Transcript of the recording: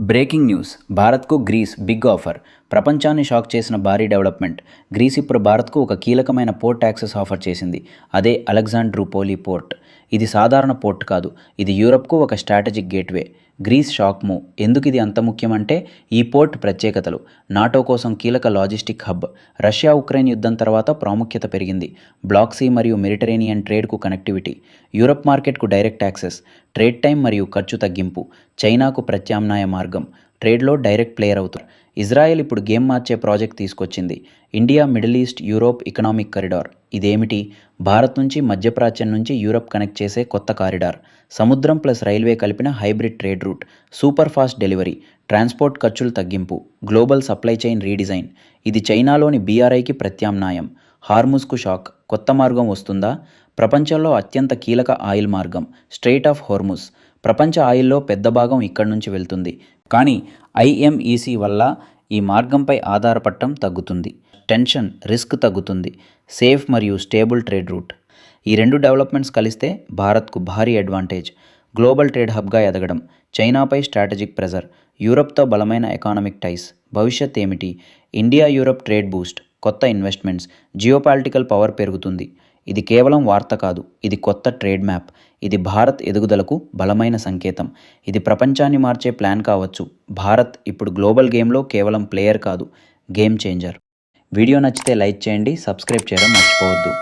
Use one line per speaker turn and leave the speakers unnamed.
Breaking news, భారత్కు grace big offer. ప్రపంచాన్ని shock చేసిన భారీ డెవలప్మెంట్. గ్రీస్ ఇప్పుడు భారత్కు ఒక కీలకమైన పోర్ట్ యాక్సెస్ ఆఫర్ చేసింది. అదే అలెగ్జాండ్రూపోలి పోర్ట్. ఇది సాధారణ పోర్ట్ కాదు, ఇది యూరప్కు ఒక strategic gateway. Greece shock move. ఎందుకు ఇది అంత ముఖ్యమంటే ఈ పోర్ట్ ప్రత్యేకతలు. నాటో కోసం కీలక లాజిస్టిక్ హబ్. రష్యా ఉక్రెయిన్ యుద్ధం తర్వాత ప్రాముఖ్యత పెరిగింది. బ్లాక్ సీ మరియు మెడిటరేనియన్ ట్రేడ్కు కనెక్టివిటీ. యూరప్ మార్కెట్కు డైరెక్ట్ యాక్సెస్. ట్రేడ్ టైం మరియు ఖర్చు తగ్గింపు. చైనాకు ప్రత్యామ్నాయ మార్గం. ట్రేడ్లో డైరెక్ట్ ప్లేయర్ అవుతారు. ఇజ్రాయెల్ ఇప్పుడు గేమ్ మార్చే ప్రాజెక్ట్ తీసుకొచ్చింది. India middle east Europe economic corridor. ఇదేమిటి? భారత్ నుంచి మధ్యప్రాచ్యం నుంచి యూరప్ కనెక్ట్ చేసే కొత్త కారిడార్. సముద్రం ప్లస్ రైల్వే కలిపిన hybrid trade route. Super fast delivery. Transport ఖర్చులు తగ్గింపు. Global supply chain redesign. ఇది చైనాలోని బీఆర్ఐకి ప్రత్యామ్నాయం. హార్ముజ్కు షాక్. కొత్త మార్గం వస్తుందా? ప్రపంచంలో అత్యంత కీలక ఆయిల్ మార్గం స్ట్రెయిట్ ఆఫ్ హోర్ముజ్. ప్రపంచ ఆయిల్లో పెద్ద భాగం ఇక్కడి నుంచి వెళ్తుంది. కానీ ఐఎంఈసీ వల్ల ఈ మార్గంపై ఆధారపడటం తగ్గుతుంది. టెన్షన్, రిస్క్ తగ్గుతుంది. సేఫ్ మరియు స్టేబుల్ ట్రేడ్ రూట్. ఈ రెండు డెవలప్మెంట్స్ కలిస్తే భారత్కు భారీ అడ్వాంటేజ్. గ్లోబల్ ట్రేడ్ హబ్గా ఎదగడం. చైనాపై స్ట్రాటజిక్ ప్రెజర్. యూరప్తో బలమైన ఎకానమిక్ టైస్. భవిష్యత్ ఏమిటి? India Europe trade Boost. కొత్త ఇన్వెస్ట్మెంట్స్. జియోపాలిటికల్ పవర్ పెరుగుతుంది. ఇది కేవలం వార్త కాదు, ఇది కొత్త ట్రేడ్ మ్యాప్. ఇది భారత్ ఎదుగుదలకు బలమైన సంకేతం. ఇది ప్రపంచాన్ని మార్చే ప్లాన్ కావచ్చు. భారత్ ఇప్పుడు గ్లోబల్ గేమ్లో కేవలం ప్లేయర్ కాదు, గేమ్ చేంజర్. వీడియో నచ్చితే లైక్ చేయండి, సబ్స్క్రైబ్ చేయడం మర్చిపోవద్దు.